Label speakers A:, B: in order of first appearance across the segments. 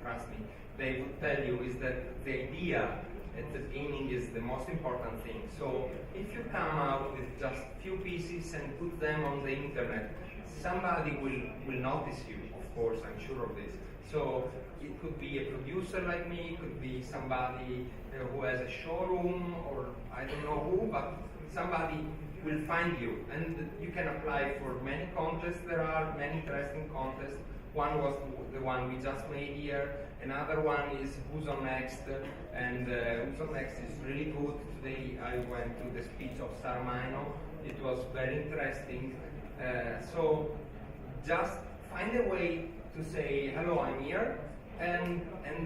A: trust me, they would tell you is that the idea at the beginning is the most important thing. So if you come out with just few pieces and put them on the internet, somebody will notice you, of course, I'm sure of this. So it could be a producer like me, it could be somebody who has a showroom, or I don't know who, but somebody will find you. And you can apply for many contests. There are many interesting contests. One was the one we just made here. Another one is Who's on Next, and Who's on Next is really good. Today I went to the speech of Sarmino. It was very interesting. So just find a way to say, hello, I'm here, and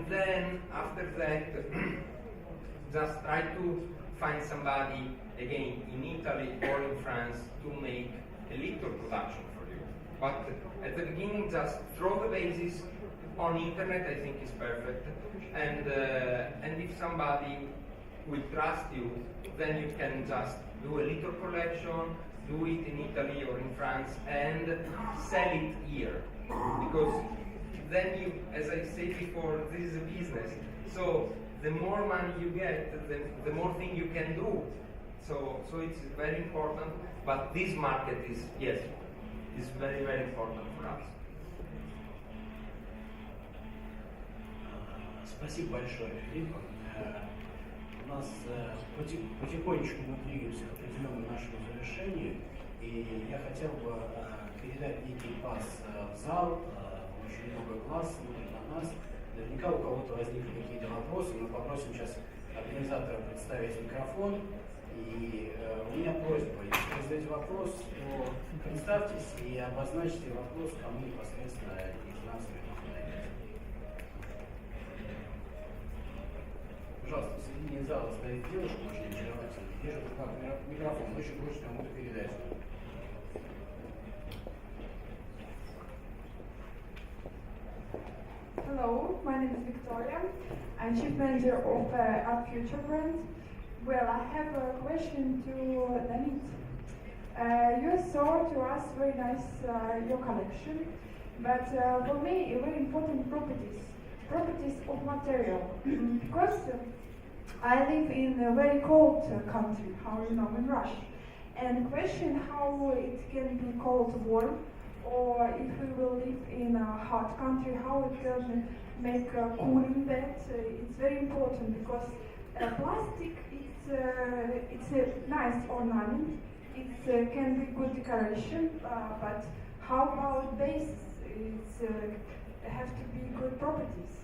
A: then after that, just try to find somebody, again, in Italy or in France, to make a little production for you. But at the beginning, just throw the basis on internet, I think is perfect. And if somebody will trust you, then you can just do a little collection, do it in Italy or in France, and sell it here. Because then you, as I said before, this is a business. So the more money you get, the more thing you can do. So it's very important. But this market is, yes, is very, very important for us.
B: Спасибо большое, Филиппо. У нас потихонечку мы двигаемся к определенному нашему завершению, и я хотел бы передать некий пас в зал. Очень много глаз смотрит на нас. Наверняка у кого-то возникли какие-то вопросы. Мы попросим сейчас организатора представить микрофон. И у меня просьба, если вы задаете вопрос, то представьтесь и обозначьте вопрос, кому непосредственно из нас зададите. Пожалуйста, в середине зала стоит девушка, очень очаровательная, держит в руках микрофон, очень хочет кому-то передать.
C: Hello, my name is Victoria. I'm Chief Manager of Art Future brand. Well, I have a question to Danit. You saw to us very nice your collection, but for me, very important properties of material, because I live in a very cold country, how you know, in Russia, and question how it can be called warm, or if we will live in a hot country, how it can make cooling that. It's very important because plastic, it's a nice ornament, it can be good decoration, but how about base? It have to be good properties.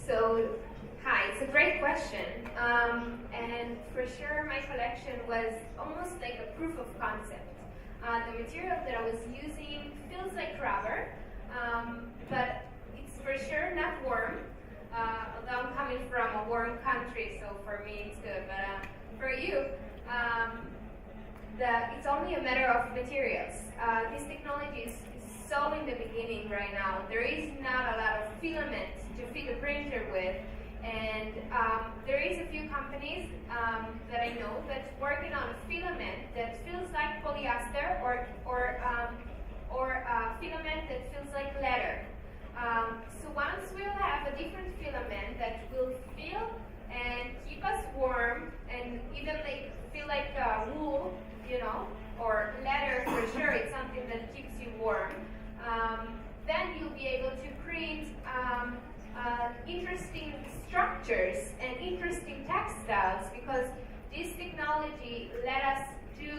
D: So, hi, it's a great question, and for sure my collection was almost like a proof of concept. The material that I was using feels like rubber, but it's for sure not warm. Although I'm coming from a warm country, so for me it's good. But for you, it's only a matter of materials. This technology is so in the beginning right now. There is not a lot of filament to feed a printer with, and there is a few companies that I know that's working on a filament that feels like polyester or filament that feels like leather. So once we'll have a different filament that will feel and keep us warm and even like feel like wool, you know, or leather for sure, it's something that keeps you warm, then you'll be able to create interesting structures and interesting textiles, because this technology let us do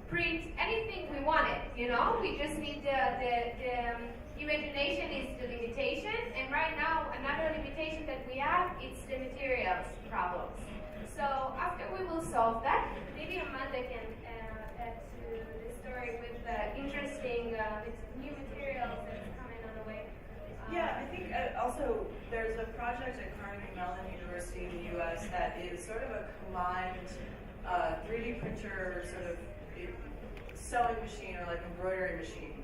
D: print anything we wanted, you know. We just need the imagination is the limitation, and right now another limitation that we have is the materials problems. So after we will solve that, maybe Amanda can add to the story with the interesting new materials that's coming on the way.
E: Yeah, I think also there's a project at Carnegie Mellon University in the US that is sort of a combined 3D printer sort of sewing machine or like embroidery machine.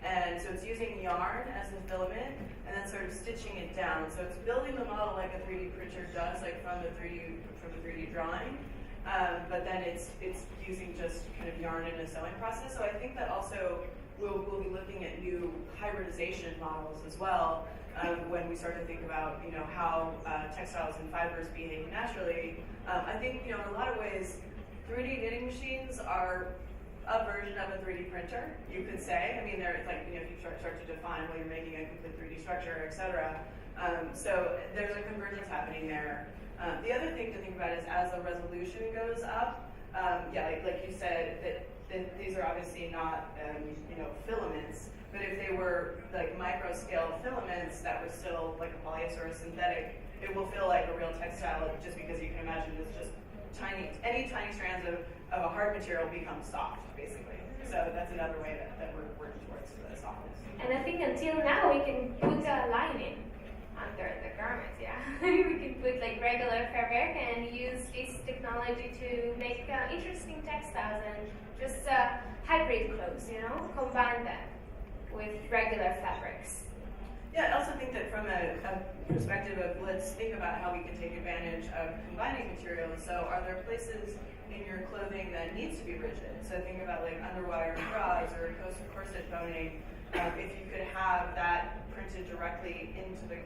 E: And so it's using yarn as the filament and then sort of stitching it down. So it's building the model like a 3D printer does, like from the 3D drawing. But then it's using just kind of yarn in a sewing process. So I think that also we'll be looking at new hybridization models as well, when we start to think about, how textiles and fibers behave naturally. I think, in a lot of ways, 3D knitting machines are a version of a 3D printer, you could say. I mean, they're like, if you start to define, well, you're making a complete 3D structure, et cetera. So there's a convergence happening there. The other thing to think about is as the resolution goes up, like you said, that these are obviously not, filaments, but if they were like micro scale filaments that were still like a polyester or a synthetic, it will feel like a real textile just because you can imagine it's just any tiny strands of a hard material become soft, basically. So that's another way that we're working towards the softness.
D: And I think until now we can put a lining under the garment, yeah. We can put like regular fabric and use this technology to make interesting textiles and just hybrid clothes, combine them with regular fabrics.
E: Yeah, I also think that from a perspective of let's think about how we can take advantage of combining materials. So are there places in your clothing that needs to be rigid? So think about like underwire bras or corset boning. If you could have that printed directly into the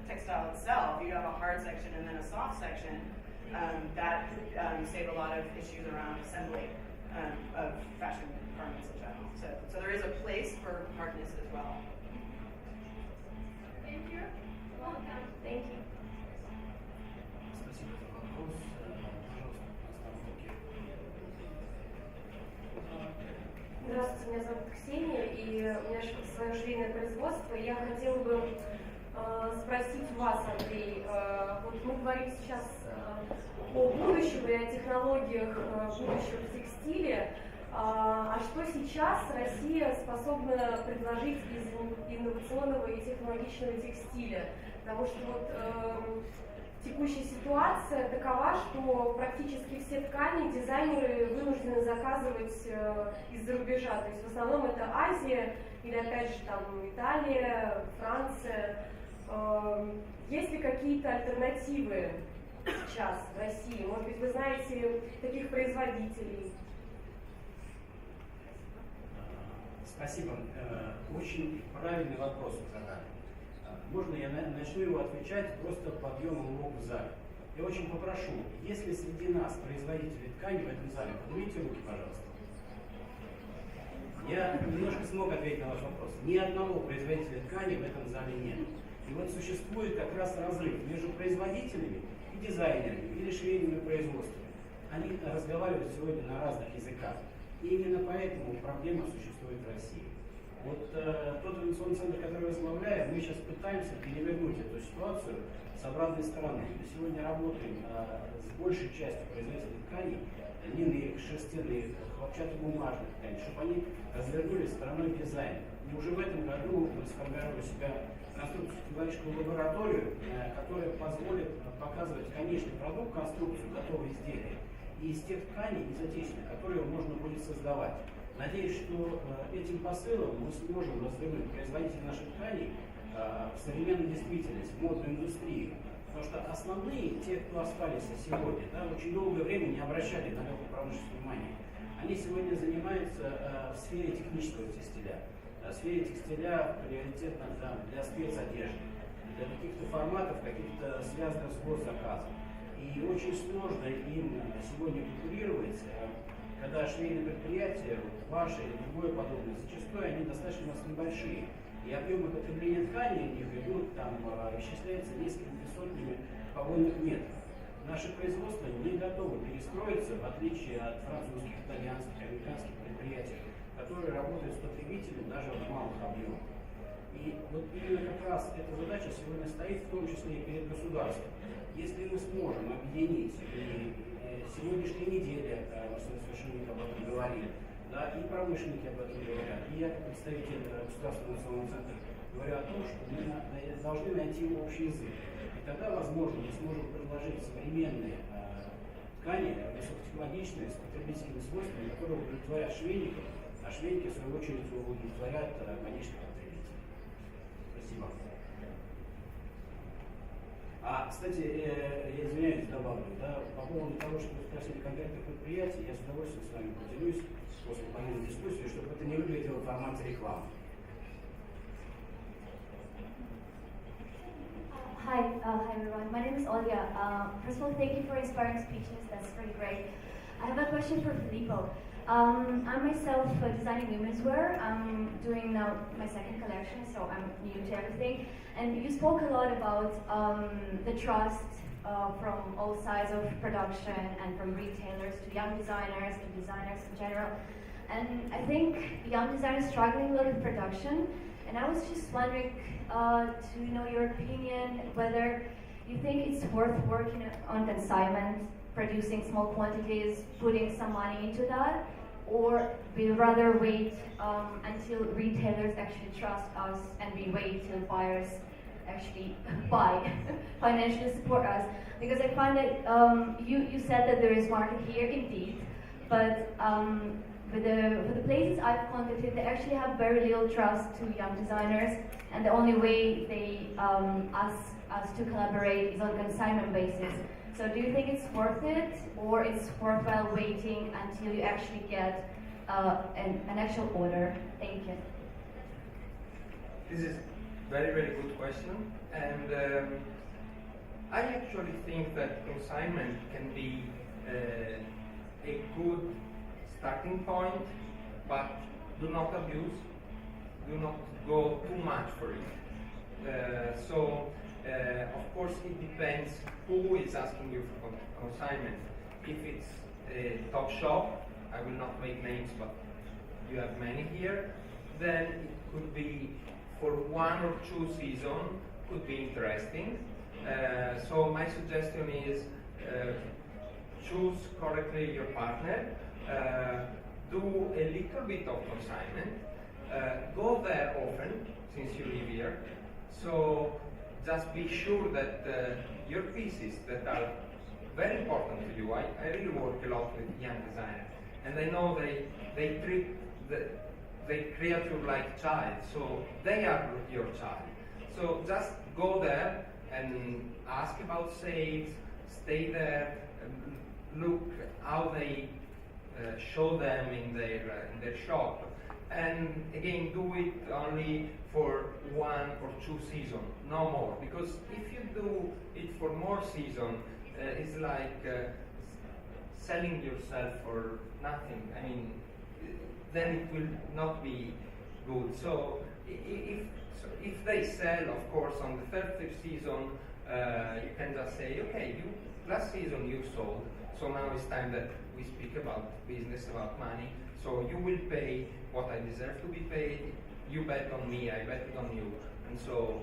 E: textile itself, you'd have a hard section and then a soft section. That could save a lot of issues around assembly of fashion garments in general. So there is a place for hardness as well.
D: Thank you. Welcome. Thank you.
B: Спасибо за вопрос. Пожалуйста, наставники.
F: Здравствуйте, меня зовут Ксения, и у меня свое швейное производство. Я хотела бы спросить вас, Андрей, вот мы говорим сейчас о будущем и о технологиях будущего в текстиле. А что сейчас Россия способна предложить из инновационного и технологичного текстиля? Потому что текущая ситуация такова, что практически все ткани дизайнеры вынуждены заказывать из-за рубежа. То есть в основном это Азия или опять же там Италия, Франция. Есть ли какие-то альтернативы сейчас в России? Может быть, вы знаете таких производителей?
B: Спасибо. Очень правильный вопрос вы задали. Можно я начну его отвечать просто подъемом рук в зале? Я очень попрошу, если среди нас производители ткани в этом зале, поднимите руки, пожалуйста. Я немножко смог ответить на ваш вопрос. Ни одного производителя ткани в этом зале нет. И вот существует как раз разрыв между производителями и дизайнерами или швейными производствами. Они разговаривают сегодня на разных языках. И именно поэтому проблема существует в России. Вот тот инновационный центр, который возглавляем, мы сейчас пытаемся перевернуть эту ситуацию с обратной стороны. Мы сегодня работаем с большей частью производителей тканей, льняных, шерстяных, хлопчатобумажных тканей, чтобы они развернулись стороной дизайна. И уже в этом году мы сформировали у себя конструкторско-технологическую лабораторию, которая позволит показывать конечный продукт, конструкцию, готовое изделие, и из тех тканей, из отечественных, которые можно будет создавать. Надеюсь, что этим посылом мы сможем развернуть производителей наших тканей в современную действительность, в модную индустрию. Потому что основные, те, кто остались сегодня, очень долгое время не обращали на легкую промышленность внимания. Они сегодня занимаются в сфере технического текстиля. В сфере текстиля приоритетно для спецодежды, для каких-то форматов, каких-то связанных с госзаказом. И очень сложно им сегодня конкурировать, когда швейные предприятия, ваши или другое подобное, зачастую они достаточно у нас небольшие. И объемы потребления ткани у них идут, исчисляется несколькими сотнями погонных метров. Наши производства не готовы перестроиться, в отличие от французских, итальянских, американских предприятий, которые работают с потребителем даже в малых объемах. И вот именно как раз эта задача сегодня стоит, в том числе и перед государством. Если мы сможем объединить и сегодняшняя неделя, мы совершенно об этом говорили, и промышленники об этом говорят, и я, как представитель Государственного инновационного центра, говорю о том, что мы должны найти общий язык. И тогда, возможно, мы сможем предложить современные ткани, высокотехнологичные, с потребительскими свойствами, которые удовлетворят швейников, а швейники, в свою очередь, удовлетворят конечных потребителей. Спасибо. Кстати, я извиняюсь, добавлю, по поводу того, что вы спросили конкретных предприятий, я с удовольствием с вами поделюсь после панельной дискуссии, чтобы это не выглядело в формате рекламы.
G: name is Olga. First of all, thank you for inspiring speeches. That's really great. I have a question for Filippo. I'm myself designing women's wear. I'm doing now my second collection, so I'm new to everything. And you spoke a lot about the trust from all sides of production and from retailers to young designers to designers in general. And I think young designers struggling a lot with production. And I was just wondering to know your opinion whether you think it's worth working on consignment, producing small quantities, putting some money into that, or we rather wait until retailers actually trust us and we wait till buyers actually buy, financially support us. Because I find that you said that there is market here indeed, but with the places I've contacted, they actually have very little trust to young designers, and the only way they ask us to collaborate is on consignment basis. So do you think it's worth it, or it's worthwhile waiting until you actually get an actual order? Thank you.
A: This is very, very good question, and I actually think that consignment can be a good starting point, but do not abuse, do not go too much for it. Of course, it depends who is asking you for consignment. If it's a top shop, I will not make names, but you have many here, then it could be for 1 or 2 seasons, could be interesting. So my suggestion is choose correctly your partner, do a little bit of consignment, go there often since you live here. So just be sure that your pieces that are very important to you. I really work a lot with young designers, and I know they treat they create you like child, so they are your child. So just go there and ask about sales, stay there, look how they show them in their shop, and again do it only for 1 or 2 seasons, no more. Because if you do it for more seasons, it's like selling yourself for nothing. I mean, then it will not be good. So if they sell, of course, on the 30th season, you can just say, okay, last season you sold, so now it's time that we speak about business, about money. So you will pay what I deserve to be paid. You bet on me, I bet on you. And so